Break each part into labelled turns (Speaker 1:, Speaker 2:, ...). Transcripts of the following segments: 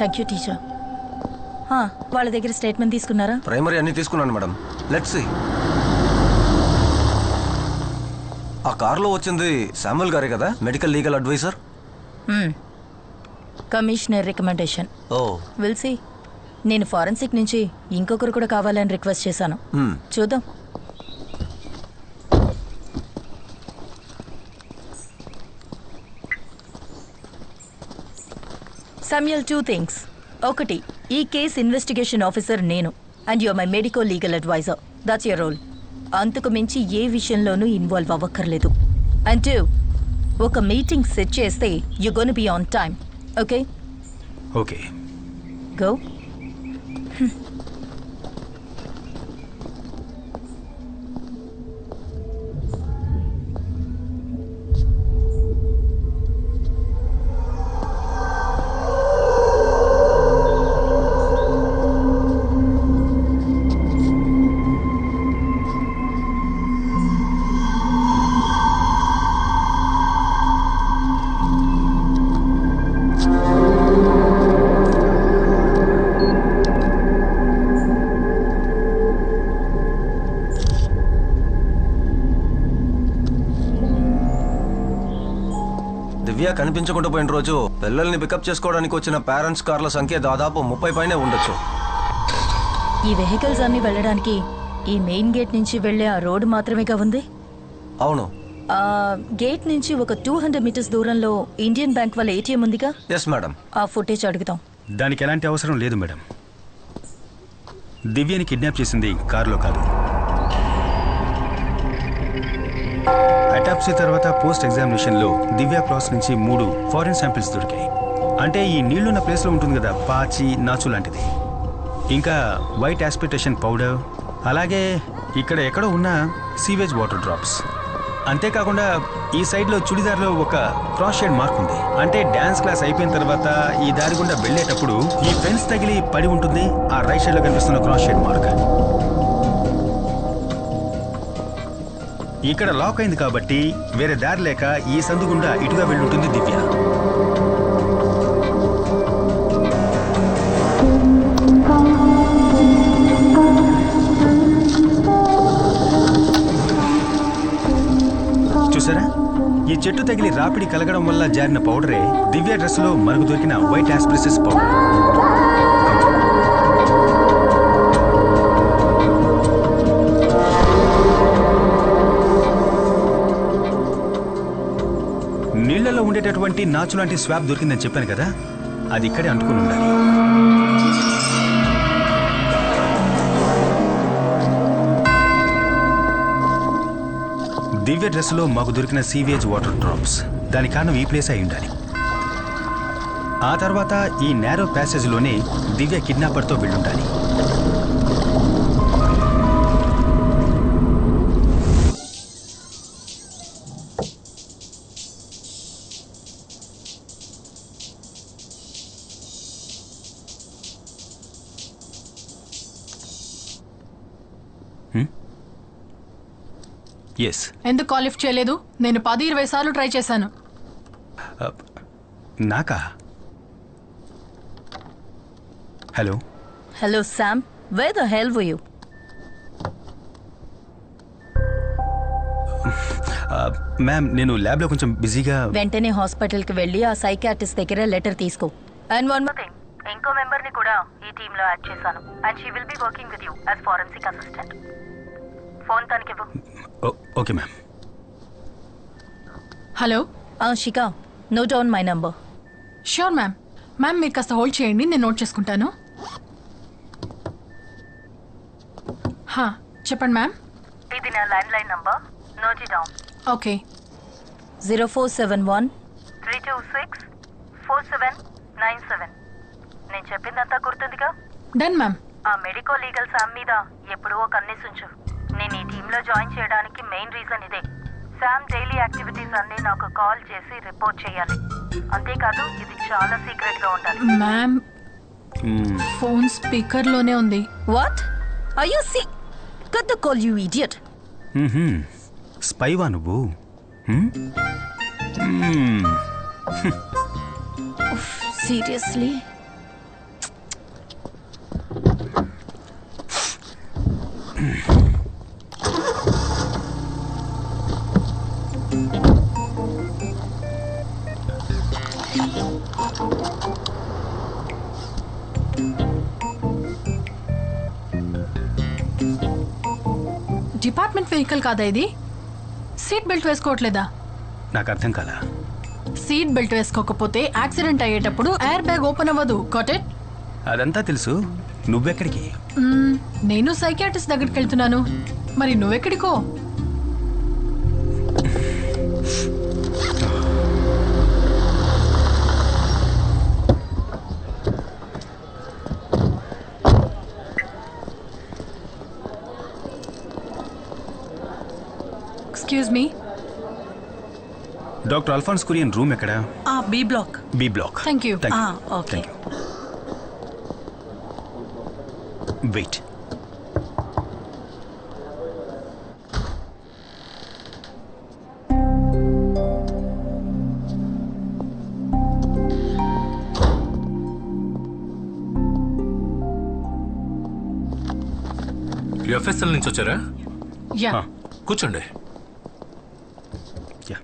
Speaker 1: Thank you teacher. వాళ్ళ దగ్గర statement తీసుకున్నారా?
Speaker 2: ప్రైమరీ అన్ని తీసుకున్నాను మేడం. Let's see. ఆ కార్లో వచ్చింది శామ్యుల్ గారే కదా, medical legal advisor?
Speaker 1: Commissioner recommendation.
Speaker 2: Oh
Speaker 1: will see. నేను ఫారెన్సిక్ నుంచి ఇంకొకరు కూడా కావాలని రిక్వెస్ట్ చేశాను. చూద్దాం. Samuel, 2 things. ఒకటి, ఈ కేస్ ఇన్వెస్టిగేషన్ ఆఫీసర్ నేను, and you're my medico legal advisor. That's your role. అంతకు మించి ఏ విషయంలోనూ ఇన్వాల్వ్ అవ్వక్కర్లేదు. అండ్ 2, ఒక మీటింగ్ సెట్ చేస్తే you gonna be on time. Okay?
Speaker 3: Okay.
Speaker 1: Go.
Speaker 2: Divya కనిపించకుండా పోయిన రోజు పిల్లల్ని పికప్ చేసుకోవడానికి వచ్చిన పేరెంట్స్ కార్ల సంఖ్య దాదాపు 30 పైనే ఉండొచ్చు.
Speaker 1: ఈ వెహికల్స్ అన్ని వెళ్ళడానికి ఈ మెయిన్ గేట్ నుంచి వెళ్లే ఆ రోడ్డు మాత్రమేగా ఉంది?
Speaker 2: అవును.
Speaker 1: ఆ గేట్ నుంచి ఒక 200 మీటర్స్ దూరంలో ఇండియన్ బ్యాంక్ వాళ్ళ ఏటీఎం ఉందిగా?
Speaker 2: Yes madam.
Speaker 1: ఆ ఫుటేజ్ అడుగుతాం.
Speaker 3: దానికి ఎలాంటి అవసరం లేదు మేడం. దివ్యని కిడ్నాప్ చేసింది కారులో కాదు. అటాప్సీ తర్వాత పోస్ట్ ఎగ్జామినేషన్లో దివ్య క్రాస్ నుంచి 3 ఫారిన్ శాంపిల్స్ దొరికాయి. అంటే ఈ నీళ్లున్న ప్లేస్లో ఉంటుంది కదా, పాచి, నాచు లాంటిది. ఇంకా వైట్ ఆస్పిటేషన్ పౌడర్, అలాగే ఇక్కడ ఎక్కడో ఉన్న సీవేజ్ వాటర్ డ్రాప్స్. అంతేకాకుండా ఈ సైడ్లో చుడిదార్లో ఒక క్రాస్ షేడ్ మార్క్ ఉంది. అంటే డ్యాన్స్ క్లాస్ అయిపోయిన తర్వాత ఈ దారి గుండా వెళ్ళేటప్పుడు ఈ ఫెన్స్ తగిలి పడి ఉంటుంది. ఆ రైట్ సైడ్లో కనిపిస్తున్న క్రాస్ షేడ్ మార్క్. ఇక్కడ లాక్ అయింది కాబట్టి వేరే దారి లేక ఈ సందు గుండా ఇటుగా వెళ్ళుంటుంది దివ్య. చూసారా, ఈ చెట్టు తగిలి రాపిడి కలగడం వల్ల జారిన పౌడరే దివ్య డ్రెస్ లో మనకు దొరికిన వైట్ ఆస్ప్రిసిస్ పౌడర్. నీళ్లలో ఉండేటటువంటి నాచు లాంటి స్వాబ్ దొరికిందని చెప్పాను కదా, అది ఇక్కడే అంటుకుని ఉండాలి. దివ్య డ్రెస్లో మాకు దొరికిన సీవేజ్ వాటర్ డ్రాప్స్, దాని కారణం ఈ ప్లేస్ అయి ఉండాలి. ఆ తర్వాత ఈ నేరో ప్యాసేజ్లోనే దివ్య కిడ్నాపర్తో వెళ్ళుండాలి.
Speaker 4: ఎందుకు కాల్ లిఫ్ట్ చేయలేదు? నేను 10-20 సార్లు ట్రై చేశాను.
Speaker 3: నాకా? Hello
Speaker 1: hello Sam, wear the hell were you?
Speaker 3: Ma'am, నేను ల్యాబ్లో కొంచెం బిజీగా.
Speaker 1: వెంటనే హాస్పిటల్కి వెళ్ళి ఆ సైకియాట్రిస్ట్ దగ్గర లెటర్ తీసుకో. అండ్ వన్ మోర్ థింగ్, ఇంకో మెంబర్ని కూడా ఈ టీంలో యాడ్ చేశాను. And she will be working with you as forensic assistant. Phone తనకివ్వు.
Speaker 3: Okay ma'am.
Speaker 4: Hello
Speaker 1: Shikha, note down my number.
Speaker 4: Sure ma'am. Ma'am మీరు కాస్త హోల్డ్ చేయండి, నేను నోట్ చేసుకుంటాను. చెప్పండి మ్యామ్.
Speaker 1: ఇది నా landline number, note it down.
Speaker 4: Okay.
Speaker 1: 0471 326 4797. నేను చెప్పిందంతా గుర్తుందిగా?
Speaker 4: Done ma'am.
Speaker 1: ఆ మెడికో లీగల్ శామ్ మీద ఎప్పుడూ ఒక కన్నేసుంచు. నేను ఈ టీంలో జాయిన్ చేయడానికి మెయిన్ రీజన్ ఇదే. శామ్ డైలీ యాక్టివిటీస్ అన్ని నాకు కాల్ చేసి రిపోర్ట్ చేయాలి. అంతేకాదు, ఇది చాలా సీక్రెట్ గా ఉండాలి.
Speaker 4: మ్యామ్, ఫోన్ స్పీకర్ లోనే ఉంది.
Speaker 1: What are you see? Cut the call you idiot.
Speaker 3: స్పైవా నువ్వు?
Speaker 1: సీరియస్లీ?
Speaker 4: డిపార్ట్మెంట్ వెహికల్ కాదా ఇది? సీట్ బెల్ట్ వేసుకోవట్లేదా?
Speaker 3: నాకు అర్థం కాలా.
Speaker 4: సీట్ బెల్ట్ వేసుకోకపోతే యాక్సిడెంట్ అయ్యేటప్పుడు ఎయిర్ బ్యాగ్ ఓపెన్ అవ్వదు. Got it?
Speaker 3: అదంతా తెలుసు. నువ్వెక్కడికి?
Speaker 4: నేను సైకియాట్రిస్ట్ దగ్గరికి వెళ్తున్నాను. మరి నువ్వెక్కడికో? Excuse me.
Speaker 3: Doctor Alphonse Kurian room ఎక్కడ?
Speaker 1: B block.
Speaker 3: B block.
Speaker 4: Thank you.
Speaker 1: Okay.
Speaker 3: Wait.
Speaker 5: FSL నుంచి వచ్చారా?
Speaker 4: యా.
Speaker 5: కూర్చోండి.
Speaker 3: యా.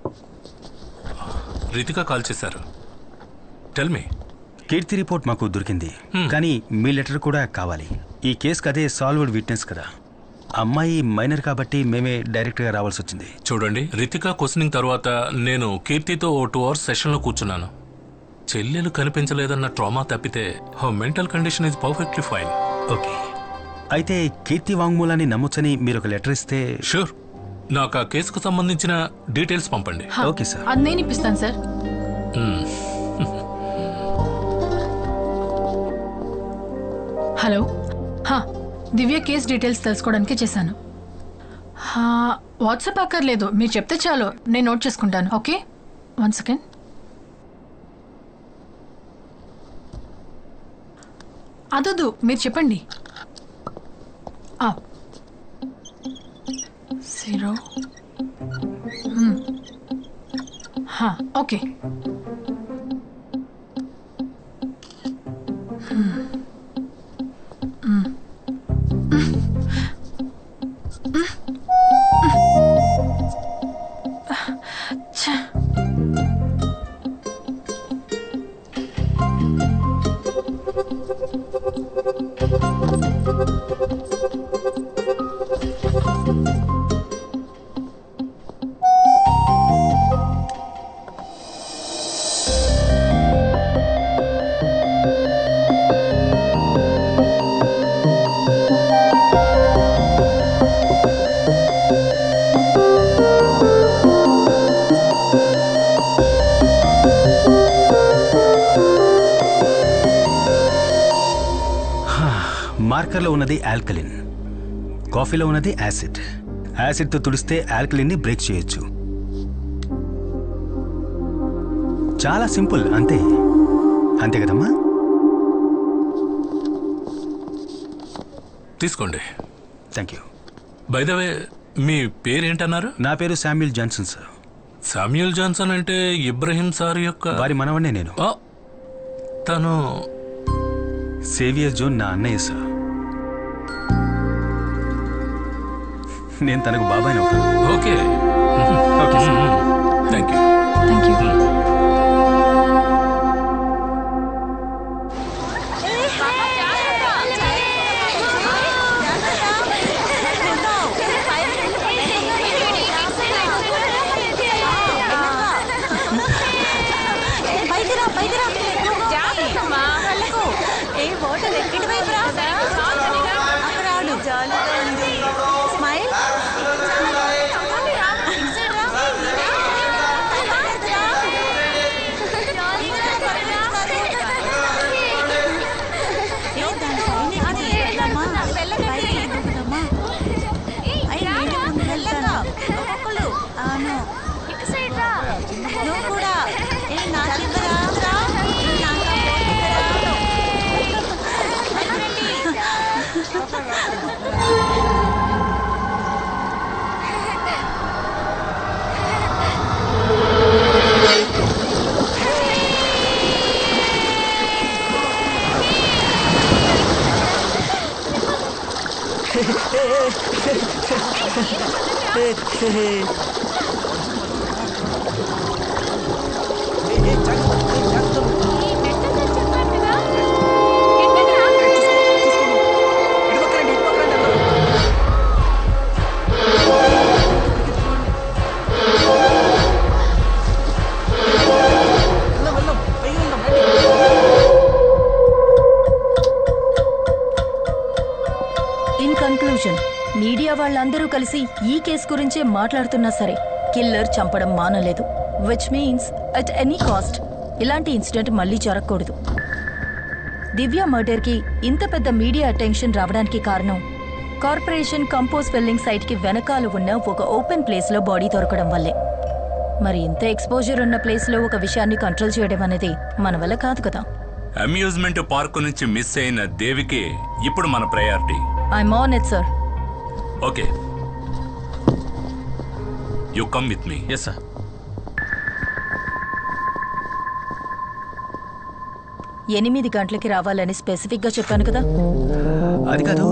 Speaker 5: రితిక కాల్ చేశారు. Tell me.
Speaker 3: కీర్తి రిపోర్ట్ మాకు దొరికింది, కానీ మీ లెటర్ కూడా కావాలి. ఈ కేసుకి అదే సాల్వ్డ్ విట్నెస్ కదా. అమ్మాయి మైనర్ కాబట్టి మేమే డైరెక్ట్గా రావాల్సి వచ్చింది.
Speaker 5: చూడండి, రితిక క్వశ్చనింగ్ తర్వాత నేను కీర్తితో ఓ 2 hours సెషన్లో కూర్చున్నాను. చెల్లెలు కనిపించలేదన్న ట్రామా తప్పితే mental condition is perfectly fine.
Speaker 3: Okay, అయితే కీర్తి వాంగ్మూలాన్ని నమ్మొచ్చని మీరు ఒక లెటర్ ఇస్తే.
Speaker 5: షూర్. నాకు ఆ కేసుకు సంబంధించిన డీటెయిల్స్ పంపండి.
Speaker 3: Okay sir.
Speaker 4: అది నేను ఇప్పిస్తాను సార్. హలో. దివ్య కేస్ డీటెయిల్స్ తెలుసుకోవడానికి చేశాను. వాట్సాప్ అక్కర్లేదు, మీరు చెప్తే చాలు, నేను నోట్ చేసుకుంటాను. Okay, 1 second. అదొద్దు, మీరు చెప్పండి. 0. ఓకే.
Speaker 3: మార్కర్లో ఉన్నది ఆల్కలిన్, కాఫీలో ఉన్నది యాసిడ్. యాసిడ్తో తుడిస్తే ఆల్కలిన్ని బ్రేక్ చేయొచ్చు. చాలా సింపుల్, అంతే. అంతే కదమ్మా?
Speaker 5: తీసుకోండి.
Speaker 3: Thank you.
Speaker 5: By the way, మీ పేరేంటన్నారు?
Speaker 3: నా పేరు Samuel Johnson sir.
Speaker 5: Samuel Johnson అంటే ఇబ్రహీం సార్ యొక్క
Speaker 3: వారి మనవన్నే నేను.
Speaker 5: తను
Speaker 3: సేవియర్ జోన్ నా అన్నయ్య సార్. నేను తనకు బాబాయ్ అవుతాను.
Speaker 5: Okay.
Speaker 3: Okay sir.
Speaker 5: Thank you.
Speaker 4: Thank you.
Speaker 6: Hey,
Speaker 1: media వాళ్ళందరూ కలిసి ఈ కేసు గురించే మాట్లాడుతున్నా సరే కిల్లర్ చంపడం మానలేదు. Which means at any cost ఇలాంటి ఇన్సిడెంట్ మళ్ళీ జరగకూడదు. దివ్య మర్డర్కి ఇంత పెద్ద మీడియా అటెన్షన్ రావడానికి కారణం కార్పొరేషన్ కంపోజ్ వెల్లింగ్ సైట్కి వెనకాల ఉన్న ఒక ఓపెన్ ప్లేస్లో బాడీ దొరకడం వల్లే. మరి ఇంత ఎక్స్పోజర్ ఉన్న ప్లేస్లో ఒక విషయాన్ని కంట్రోల్ చేయడం అనేది మన వల్ల కాదు కదా.
Speaker 6: అమ్యూజ్మెంట్ పార్క్ నుంచి మిస్ అయిన దేవికి ఇప్పుడు మన priority.
Speaker 1: I'm on it sir.
Speaker 6: Okay, you come with me.
Speaker 7: Yes sir.
Speaker 1: 8 గంటలకి రావాలని స్పెసిఫిక్ గా చెప్పాను కదా.
Speaker 3: అది కాదు,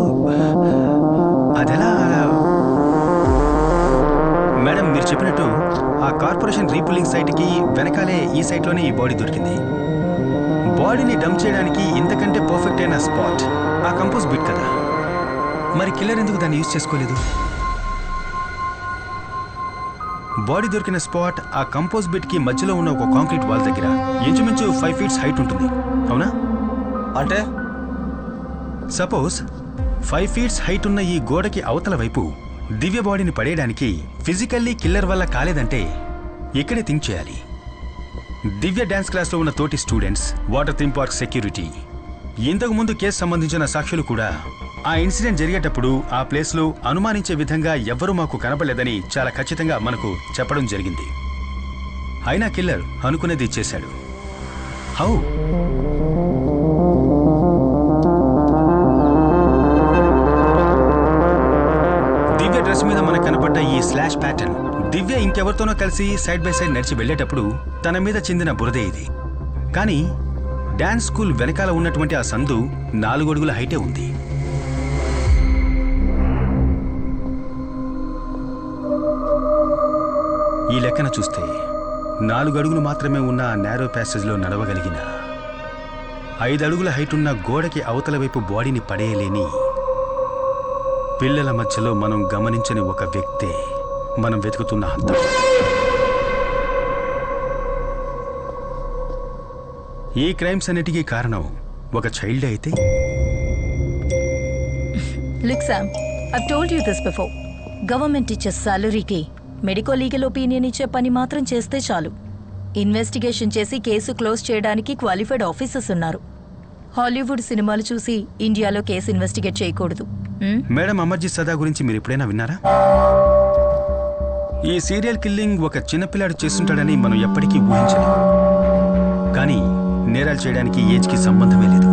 Speaker 3: అదెలా? మేడం మీరు చెప్పినట్టు ఆ కార్పొరేషన్ రీపులింగ్ సైట్కి వెనకాలే ఈ సైట్లోనే ఈ బాడీ దొరికింది. బాడీని డంప్ చేయడానికి ఇంతకంటే పర్ఫెక్ట్ అయిన స్పాట్ ఆ కంపోజ్ బిట్ కదా. మరి కిల్లర్ ఎందుకు దాన్ని యూజ్ చేసుకోలేదు? బాడీ దొరికిన స్పాట్ ఆ కంపోజ్ బిట్ కి మధ్యలో ఉన్న ఒక కాంక్రీట్ వాల్ దగ్గర ఇంచుమించు 5 feet హైట్ ఉంటుంది, అవునా?
Speaker 2: అంటే
Speaker 3: సపోజ్ 5 feet హైట్ ఉన్న ఈ గోడకి అవతల వైపు దివ్య బాడీని పడేయడానికి ఫిజికల్లీ కిల్లర్ వల్ల కాలేదంటే ఇక్కడే థింక్ చేయాలి. దివ్య డాన్స్ క్లాస్లో ఉన్న తోటి students, water theme park security, ఇంతకు ముందు కేసు సంబంధించిన సాక్షులు కూడా ఆ ఇన్సిడెంట్ జరిగేటప్పుడు ఆ ప్లేస్లో అనుమానించే విధంగా ఎవ్వరూ మాకు కనపడలేదని చాలా ఖచ్చితంగా మనకు చెప్పడం జరిగింది. అయినా కిల్లర్ అనుకునేది చేశాడు. హౌ? దివ్య డ్రెస్ మీద మనకు కనపడ్డ ఈ స్లాష్ ప్యాటర్న్ దివ్య ఇంకెవరితోనో కలిసి సైడ్ బై సైడ్ నడిచి వెళ్లేటప్పుడు తన మీద చెందిన బురదే ఇది. కానీ డాన్స్ స్కూల్ వెనకాల ఉన్నటువంటి ఆ సందు 4 అడుగుల హైటే ఉంది. ఈ లెక్కన చూస్తే 4 అడుగులు మాత్రమే ఉన్న ఆ నేరో ప్యాసేజ్లో నడవగలిగిన 5 అడుగుల హైట్ ఉన్న గోడకి అవతల వైపు బాడీని పడేయలేని పిల్లల మధ్యలో మనం గమనించని ఒక వ్యక్తే మనం వెతుకుతున్న హంతకుడు. ఈ క్రైమ్స్ అన్నిటికీ కారణం ఒక చైల్డ్ అయితే?
Speaker 1: Look Sam, I've told you this before. Government ఇచ్చే సాలరీకి మెడికో లీగల్ ఒపీనియన్ ఇచ్చే పని మాత్రం చేస్తే చాలు. ఇన్వెస్టిగేషన్ చేసి కేసు క్లోజ్ చేయడానికి క్వాలిఫైడ్ ఆఫీసర్స్ ఉన్నారు. హాలీవుడ్ సినిమాలు చూసి ఇండియాలో కేసు ఇన్వెస్టిగేట్ చేయకూడదు.
Speaker 3: మేడం అమర్జీత్ సదా గురించి మీరు ఎప్పుడైనా విన్నారా? ఈ సీరియల్ కిల్లింగ్ ఒక చిన్నపిల్లాడు చేస్తుంటాడని మనం ఎప్పటికీ ఊహించలేం. కానీ నేరాలు చేయడానికి ఏజ్కి సంబంధమే లేదు.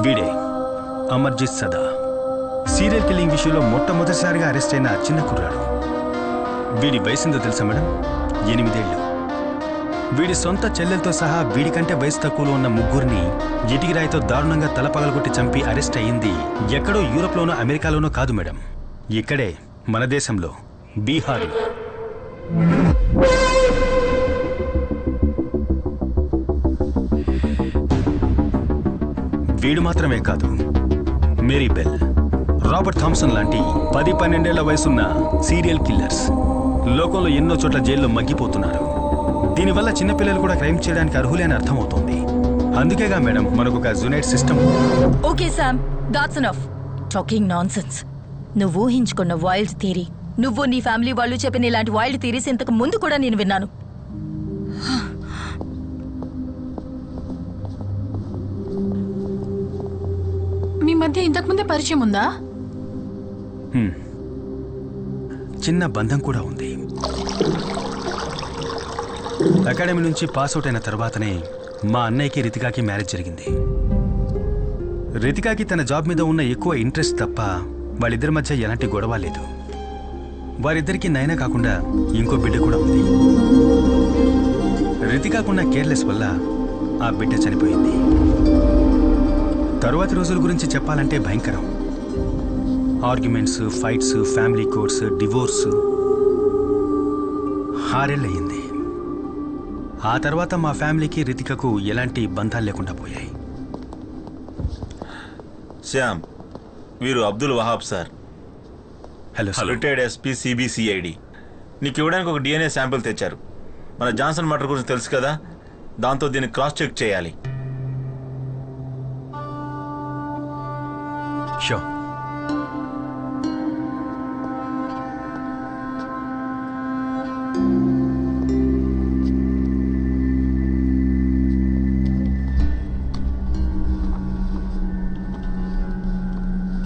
Speaker 3: వీడే అమర్జీత్ సదా, సీరియల్ కిల్లింగ్ విషయంలో మొట్టమొదటిసారిగా అరెస్ట్ అయిన చిన్న కుర్రాడు. వీడి వయసుందో తెలుసా మేడం? 8 ఏళ్ళు. వీడి సొంత చెల్లెలతో సహా వీడికంటే వయసు తక్కువలో ఉన్న 3 ఇటికిరాయితో దారుణంగా తల పగలగొట్టి చంపి అరెస్ట్ అయ్యింది ఎక్కడో యూరోప్లోనో అమెరికాలోనో కాదు మేడం, ఇక్కడే మన దేశంలో, బీహార్లో. వీడు మాత్రమే కాదు, మేరీ బెల్, రాబర్ట్ థామ్సన్ లాంటి 10-12 ఏళ్ల వయసున్న సీరియల్ కిల్లర్స్ లోకంలో ఎన్నో చోట్ల జైల్లో మగ్గిపోతున్నారు. దీనివల్ల చిన్నపిల్లలు కూడా క్రైమ్ చేయడానికి అర్హులే అని అర్థమవుతోంది. అందుకేగా మేడం మనకు ఒక జునైట్ system.
Speaker 1: Okay Sam, that's enough talking nonsense. నువ్వు ఊహించుకున్న వైల్డ్ థియరీ, నువ్వు నీ ఫ్యామిలీ వాళ్ళు చెప్పిన ఇలాంటి వైల్డ్ థియరీస్ ఇంతకు ముందు కూడా నేను విన్నాను.
Speaker 4: మీ మధ్య ఇంతకుముందే పరిచయం ఉందా?
Speaker 3: చిన్న బంధం కూడా ఉంది. అకాడమీ నుంచి పాస్అవుట్ అయిన తర్వాతనే మా అన్నయ్యకి రితికాకి మ్యారేజ్ జరిగింది. రితికాకి తన జాబ్ మీద ఉన్న ఎక్కువ ఇంట్రెస్ట్ తప్ప వాళ్ళిద్దరి మధ్య ఎలాంటి గొడవ లేదు. వారిద్దరికీ నయన కాకుండా ఇంకో బిడ్డ కూడా ఉంది. రితికాకున్న కేర్లెస్ వల్ల ఆ బిడ్డ చనిపోయింది. తరువాతి రోజుల గురించి చెప్పాలంటే భయంకరం. Arguments, fights, family courts, divorce. 6 ఏళ్ళు అయ్యింది. ఆ తర్వాత మా ఫ్యామిలీకి రితికకు ఎలాంటి బంధాలు లేకుండా పోయాయి.
Speaker 7: శ్యామ్, వీరు Abdul Wahab sir,
Speaker 3: hello sir.
Speaker 7: Retired SP CBCID. నీకు ఇవ్వడానికి ఒక DNA శాంపిల్ తెచ్చారు. మన జాన్సన్ మర్డర్ గురించి తెలుసు కదా, దాంతో దీన్ని క్రాస్ చెక్ చేయాలి.
Speaker 3: షో.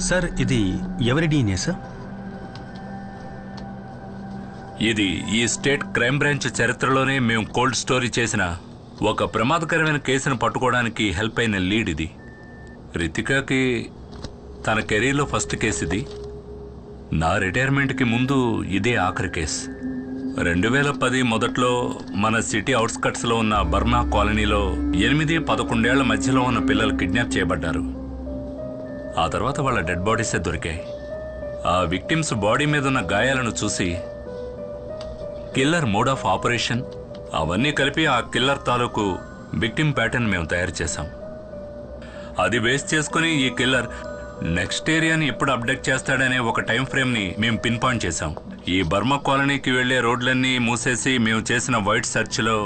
Speaker 3: సార్ ఇది ఎవరి DNA సార్?
Speaker 6: ఇది ఈ స్టేట్ క్రైమ్ బ్రాంచ్ చరిత్రలోనే మేము కోల్డ్ స్టోరీ చేసిన ఒక ప్రమాదకరమైన కేసును పట్టుకోవడానికి హెల్ప్ అయిన లీడ్ ఇది. రితికాకి తన కెరీర్లో ఫస్ట్ కేసు ఇది. నా రిటైర్మెంట్కి ముందు ఇదే ఆఖరి కేసు. 2010 మొదట్లో మన సిటీ అవుట్స్కట్స్లో ఉన్న బర్మా కాలనీలో 8-11 ఏళ్ల మధ్యలో ఉన్న పిల్లలు కిడ్నాప్ చేయబడ్డారు. ఆ తర్వాత వాళ్ళ డెడ్ బాడీసే దొరికాయి. ఆ విక్టిమ్స్ బాడీ మీద ఉన్న గాయాలను చూసి కిల్లర్ మోడ్ ఆఫ్ ఆపరేషన్ అవన్నీ కలిపి ఆ కిల్లర్ తాలూకు విక్టిమ్ ప్యాటర్న్ మేము తయారు చేశాం. అది బేస్ చేసుకుని ఈ కిల్లర్ నెక్స్ట్ ఏరియాని ఎప్పుడు అప్డేట్ చేస్తాడనే ఒక టైం ఫ్రేమ్ని మేము పిన్ పాయింట్ చేశాం. ఈ బర్మా కాలనీకి వెళ్లే రోడ్లన్నీ మూసేసి మేము చేసిన వైట్ సెర్చ్లో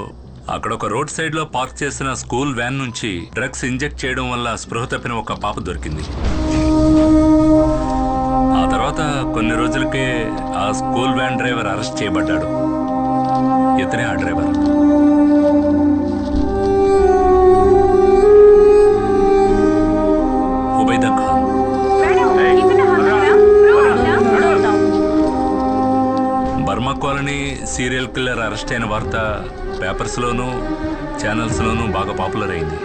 Speaker 6: అక్కడ ఒక రోడ్ సైడ్లో పార్క్ చేసిన స్కూల్ వ్యాన్ నుంచి డ్రగ్స్ ఇంజెక్ట్ చేయడం వల్ల స్పృహ తప్పిన ఒక పాప దొరికింది. ఆ తర్వాత కొన్ని రోజులకే ఆ స్కూల్ వ్యాన్ డ్రైవర్ అరెస్ట్ చేయబడ్డాడు. ఇతనే ఆ driver. Hubaida Khan. Burma colony serial killer arrest అయిన వార్త పేపర్స్లోనూ ఛానల్స్లోనూ బాగా పాపులర్ అయింది.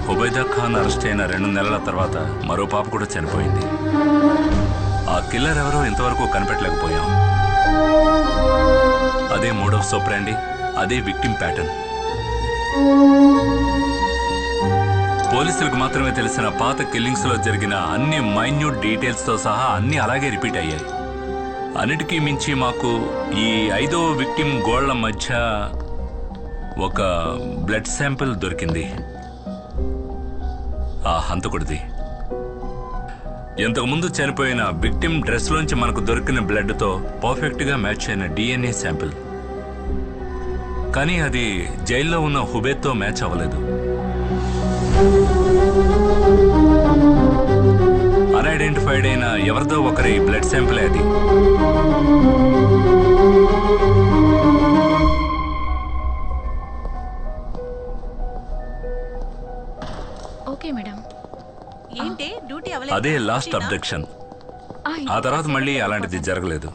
Speaker 6: హుబైదా ఖాన్ అరెస్ట్ అయిన 2 నెలల తర్వాత మరో పాప కూడా చనిపోయింది. ఆ కిల్లర్ ఎవరో ఇంతవరకు కనిపెట్టలేకపోయాం. అదే మోడ్ ఆఫ్ సోప్రాండి, అదే విక్టిమ్ ప్యాటర్న్. పోలీసులకు మాత్రమే తెలిసిన పాత కిల్లింగ్స్ లో జరిగిన అన్ని మైన్యూట్ డీటెయిల్స్ తో సహా అన్ని అలాగే రిపీట్ అయ్యాయి. అన్నిటికీ మించి మాకు ఈ 5వ విక్టిమ్ గోళ్ల మధ్య ఒక బ్లడ్ శాంపిల్ దొరికింది. ఆ హంతకుడిది. ఇంతకుముందు చనిపోయిన విక్టిమ్ డ్రెస్లోంచి మనకు దొరికిన బ్లడ్తో పర్ఫెక్ట్గా మ్యాచ్ అయిన DNA శాంపిల్. కానీ అది జైల్లో ఉన్న హుబేద్తో మ్యాచ్ అవ్వలేదు. అన్ఐడెంటిఫైడ్ అయిన ఎవరిదో ఒకరి బ్లడ్ శాంపిల్ అది.
Speaker 8: Okay madam.
Speaker 1: ఏంటి డ్యూటీ
Speaker 6: అదే లాస్ట్ అబ్డక్షన్. ఆ తర్వాత మళ్ళీ అలాంటిది జరగలేదు.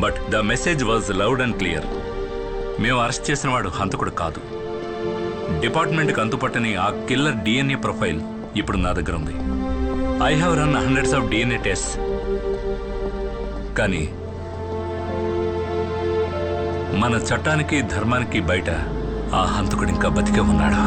Speaker 6: But the message was loud and clear. మేము అరెస్ట్ చేసిన వాడు హంతకుడు కాదు. డిపార్ట్మెంట్కి అంతుపట్టని ఆ కిల్లర్ DNA ప్రొఫైల్ ఇప్పుడు నా దగ్గర ఉంది. I have run hundreds of DNA test. కానీ మన చట్టానికి ధర్మానికి బయట ఆ హంతకుడు ఇంకా బతికే ఉన్నాడు.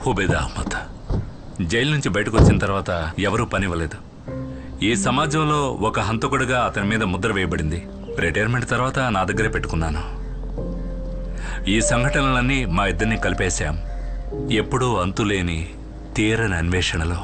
Speaker 6: హుబైదా అహ్మద్ జైలు నుంచి బయటకు వచ్చిన తర్వాత ఎవరూ పనివ్వలేదు. ఈ సమాజంలో ఒక హంతకుడిగా అతని మీద ముద్ర వేయబడింది. రిటైర్మెంట్ తర్వాత నా దగ్గరే పెట్టుకున్నాను. ఈ సంఘటనలన్నీ మా ఇద్దరిని కలిపేశాం. ఎప్పుడూ అంతులేని తీరని అన్వేషణలో.